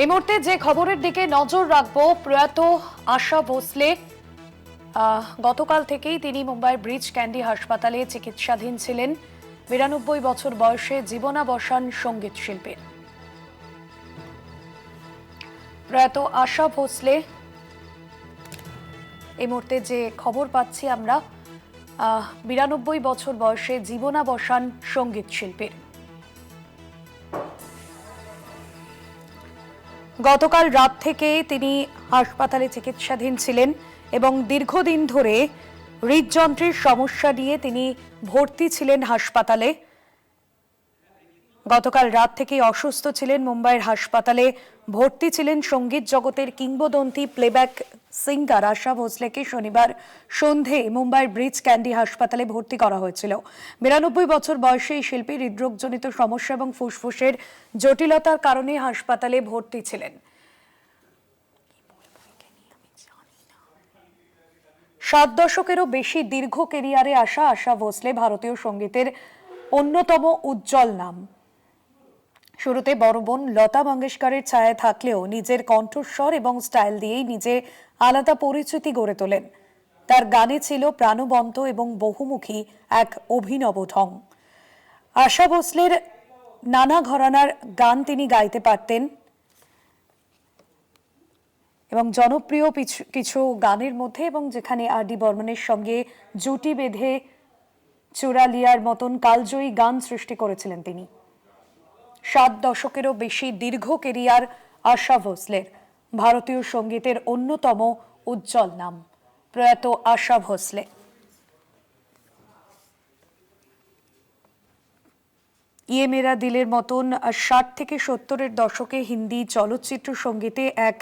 এই মুহূর্তে যে খবরের দিকে নজর রাখবো, প্রয়াত আশা ভোসলে গতকাল থেকেই তিনি মুম্বাইয়ের ব্রিচ ক্যান্ডি হাসপাতালে চিকিৎসাধীন ছিলেন। ৯২ বছর বয়সে জীবনাবসান সঙ্গীত শিল্পীর। প্রয়াত আশা ভোসলে এই মুহূর্তে যে খবর পাচ্ছি আমরা, ৯২ বছর বয়সে জীবনাবসান সঙ্গীত শিল্পীর। গতকাল রাত থেকে তিনি হাসপাতালে চিকিৎসাধীন ছিলেন এবং দীর্ঘদিন ধরে হৃদযন্ত্রের সমস্যা নিয়ে তিনি ভর্তি ছিলেন হাসপাতালে। গতকাল রাত থেকেই অসুস্থ ছিলেন, মুম্বাইয়ের হাসপাতালে ভর্তি ছিলেন। সঙ্গীত জগতের কিংবদন্তি প্লেব্যাক সিঙ্গার আশা ভোসলেকে শনিবার সন্ধে মুম্বাইয়ের ব্রিচ ক্যান্ডি হাসপাতালে ভর্তি করা হয়েছিল। ৯২ বছর বয়সে এই শিল্পী হৃদরোগজনিত সমস্যা এবং ফুসফুসের জটিলতার কারণে হাসপাতালে ভর্তি ছিলেন। ৭ দশকেরও বেশি দীর্ঘ কেরিয়ারে আসা আশা ভোসলে ভারতীয় সঙ্গীতের অন্যতম উজ্জ্বল নাম। শুরুতে বড় বোন লতা মঙ্গেশকরের ছায়ায় থাকলেও নিজের কণ্ঠস্বর এবং স্টাইল দিয়েই নিজে আলাদা পরিচিতি গড়ে তোলেন। তার গানে ছিল প্রাণবন্ত এবং বহুমুখী এক অভিনব ঢং। আশা ভোসলের নানা ঘরানার গান তিনি গাইতে পারতেন এবং জনপ্রিয় কিছু গানের মধ্যে এবং যেখানে আর ডি বর্মনের সঙ্গে জুটি বেঁধে চুরালিয়ার মতন কালজয়ী গান সৃষ্টি করেছিলেন তিনি। ৭ দশকেরও বেশি দীর্ঘ কেরিয়ার আশা ভোসলের, ভারতীয় সঙ্গীতের অন্যতম উজ্জ্বল নাম প্রয়াত আশা ভোসলে। ইয়ে মেরা দিলের মতন ৬০ থেকে ৭০-এর দশকে হিন্দি চলচ্চিত্র সঙ্গীতে এক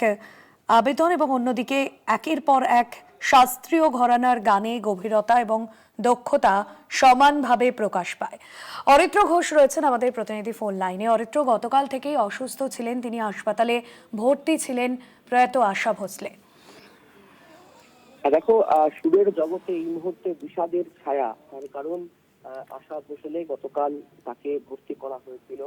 আবেদন এবং অন্যদিকে একের পর এক শাস্ত্রীয় ঘরানার গানে গভীরতা এবং দক্ষতা সমানভাবে প্রকাশ পায়। অরিত্র ঘোষ রয়েছেন আমাদের প্রতিনিধি ফোন লাইনে। অরিত্র, গতকাল থেকেই অসুস্থ ছিলেন তিনি, হাসপাতালে ভর্তি ছিলেন প্রয়াত আশা ভোসলে। দেখো, সুরের জগতে এই মুহূর্তে বিষাদের ছায়া, তার কারণ আশা ভোসলে গতকাল তাকে ভর্তি করা হয়েছিল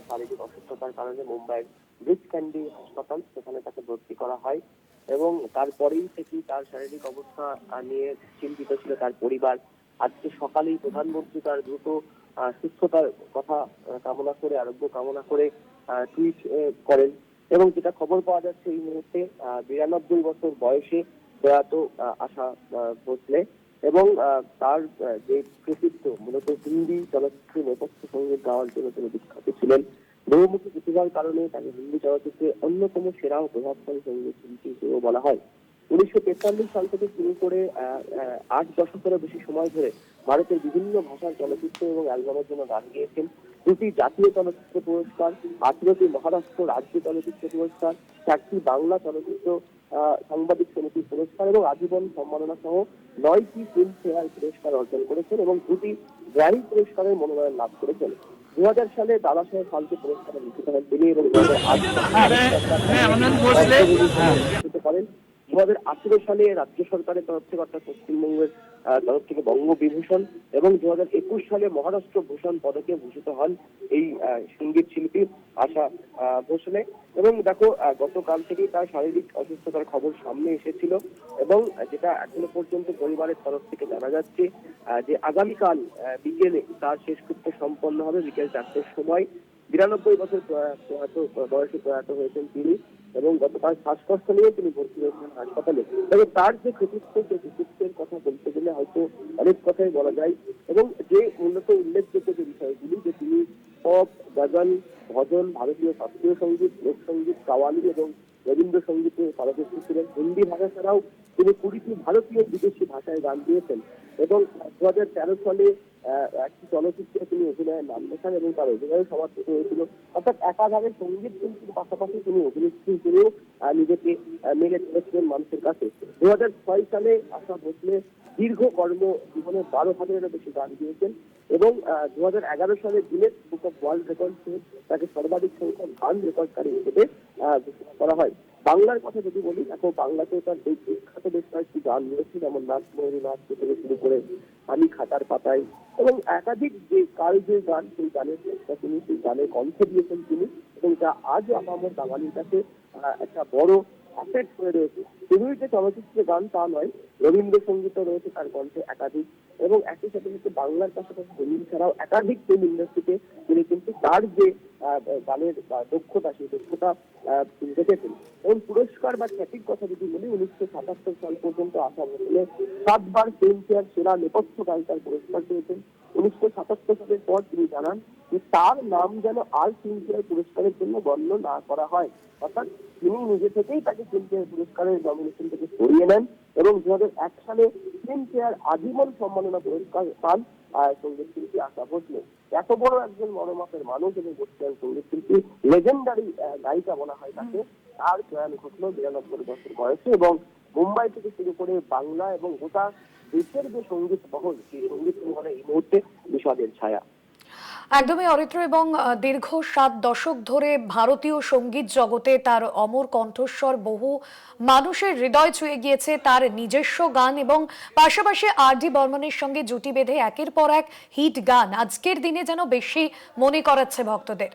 শারীরিক অসুস্থতার কারণে মুম্বাইয়ের ব্রিচ ক্যান্ডি হাসপাতাল, সেখানে তাকে ভর্তি করা হয় এবং তারপরেই থেকে তার শারীরিক অবস্থা নিয়ে চিন্তিত ছিল তার পরিবার। আজকে সকালেই প্রধানমন্ত্রী তার দ্রুত সুস্থতার কথা কামনা করে, আরোগ্য কামনা করে টুইট করেন এবং যেটা খবর পাওয়া যাচ্ছে এই মুহূর্তে ৯২ বছর বয়সে প্রয়াত আশা ভোসলে এবং তার যে কৃতিত্ব, মূলত হিন্দি চলচ্চিত্রে নেপথ্য সঙ্গীত গাওয়ার জন্য তিনি বিখ্যাত ছিলেন। বহুমুখী প্রতিভার কারণে তাকে হিন্দি চলচ্চিত্রে অন্যতম সেরা ও প্রভাবশালী সঙ্গীত শিল্পী হিসেবেও বলা হয়। ১৯৪৩ সাল থেকে শুরু করে ৮ দশকেরও বেশি সময় ধরে ভারতের বিভিন্ন ভাষার চলচ্চিত্র এবং অ্যালবামের জন্য গান গেয়েছেন। ২টি জাতীয় চলচ্চিত্র পুরস্কার, ১৮টি মহারাষ্ট্র রাজ্য চলচ্চিত্র পুরস্কার, ৪টি বাংলা চলচ্চিত্র সাংবাদিক সমিতির পুরস্কার এবং আজীবন সম্মাননা সহ ৯টি ফিল্মফেয়ার পুরস্কার অর্জন করেছেন এবং 2টি গ্র্যামি পুরস্কারের মনোনয়ন লাভ করেছেন। ২০০০ সালে দাদা সাহেব ফালকে পুরস্কারে ভূষিত হন তিনি এবং ২০১৮ সালে রাজ্য সরকারের তরফ থেকে অর্থাৎ পশ্চিমবঙ্গের তরফ থেকে বঙ্গবিভূষণ এবং ২০২১ সালে মহারাষ্ট্র ভূষণ পদকে ভূষিত হন এই সঙ্গীত শিল্পী আশা ভোসলে। এবং দেখো, গতকাল থেকেই তার শারীরিক অসুস্থতার খবর সামনে এসেছিল এবং যেটা এখনো পর্যন্ত পরিবারের তরফ থেকে জানা যাচ্ছে যে আগামীকাল বিকেলে তার শেষকৃত্য সম্পন্ন হবে বিকেল ৪টের সময়। ৯২ বছর বয়সে প্রয়াত হয়েছেন তিনি এবং গতকাল শ্বাসকষ্ট নিয়ে তিনি ভর্তি হয়েছেন হাসপাতালে। তবে তার যে কৃতিত্ব, সেই কৃতিত্বের কথা বলতে গেলে হয়তো অনেক কথাই বলা যায় এবং যে মূলত উল্লেখযোগ্য যে বিষয়গুলি, যে তিনি পপ, গজল, ভজন, ভারতীয় শাস্ত্রীয় সঙ্গীত, লোকসঙ্গীত, কাওয়ালি এবং রবীন্দ্রসঙ্গীতে পারদর্শী ছিলেন। হিন্দি ভাষা ছাড়াও তিনি ২০টি ভারতীয় বিদেশি ভাষায় গান দিয়েছেন এবং ২০১৩ সালে একটি চলচ্চিত্রে তিনি অভিনয়ের নাম লেখান এবং তার অভিনয় সমাদৃত হয়েছিল। অর্থাৎ একাধারে সঙ্গীত শিল্পীর পাশাপাশি তিনি অভিনেত্রী হিসেবেও নিজেকে মেলে চলেছিলেন মানুষের কাছে। ২০০৬ সালে আশা ভোসলে দীর্ঘ কর্ম জীবনে ১২,০০০-এরও বেশি গান দিয়েছেন এবং ২০১১ সালে গিনেস বুক অফ ওয়ার্ল্ড রেকর্ডসে তাকে সর্বাধিক সংখ্যক গান রেকর্ডকারী হিসেবে ঘোষণা করা হয়। বাংলার কথা যদি বলি, দেখো বাংলাতে তার বিখ্যাত বেশ কয়েকটি গান রয়েছে, যেমন নাচ ময়ূরী নাচ থেকে শুরু করে আমি খাতার পাতায়, এবং একাধিক যে যে গান, সেই গানের চেষ্টা তিনি, সেই গানে কণ্ঠ দিয়েছেন তিনি, এবং যা আজও আমার বাঙালির কাছে একটা বড় অ্যাসেট হয়ে রয়েছে। শুধুই যে চলচ্চিত্রের গান তা নয়, রবীন্দ্রসঙ্গীতও রয়েছে তার কণ্ঠে একাধিক, এবং একই সাথে কিন্তু বাংলার পাশাপাশি হিন্দি ছাড়াও একাধিক ফিল্ম ইন্ডাস্ট্রিতে তিনি কিন্তু তার যে গানের দক্ষতা, সেই দক্ষতা তিনি রেখেছেন। এবং পুরস্কার বা খ্যাতির কথা যদি বলি, 1977 সাল পর্যন্ত আশা ভোসলে 7বার ফিল্মফেয়ার সেরা নেপথ্য গায়িকার পুরস্কার পেয়েছেন। 1977 সালের পর তিনি জানান যে তার নাম যেন আর ফিল্মফেয়ার পুরস্কারের জন্য গণ্য না করা হয়, অর্থাৎ তিনি নিজে থেকেই তাকে ফিল্মফেয়ার পুরস্কারের নমিনেশন থেকে সরিয়ে নেন, এবং 2001 সালে ফিল্মফেয়ার আজীবন সম্মাননা পুরস্কার পান সঙ্গীত শিল্পী আশা ভোসলে। এত বড় একজন মনোমাপের মানুষ এবং বর্তমান সঙ্গীত শিল্পী, লেজেন্ডারি গায়িকা বলা হয় তাকে, তার প্রয়াণ ঘটল 92 বছর বয়সে, এবং মুম্বাই থেকে শুরু করে বাংলা এবং গোটা দেশের যে সঙ্গীত মহল, সেই সঙ্গীত মহলে এই মুহূর্তে বিষাদের ছায়া। একদমই অরিত্র, এবং দীর্ঘ 7 দশক ধরে ভারতীয় সঙ্গীত জগতে তার অমর কণ্ঠস্বর বহু মানুষের হৃদয় ছুঁয়ে গিয়েছে। তার নিজস্ব গান এবং পাশাপাশি আর.ডি. বর্মনের সঙ্গে জুটি বেঁধে একের পর এক হিট গান আজকের দিনে যেন বেশি মনে করাচ্ছে ভক্তদের।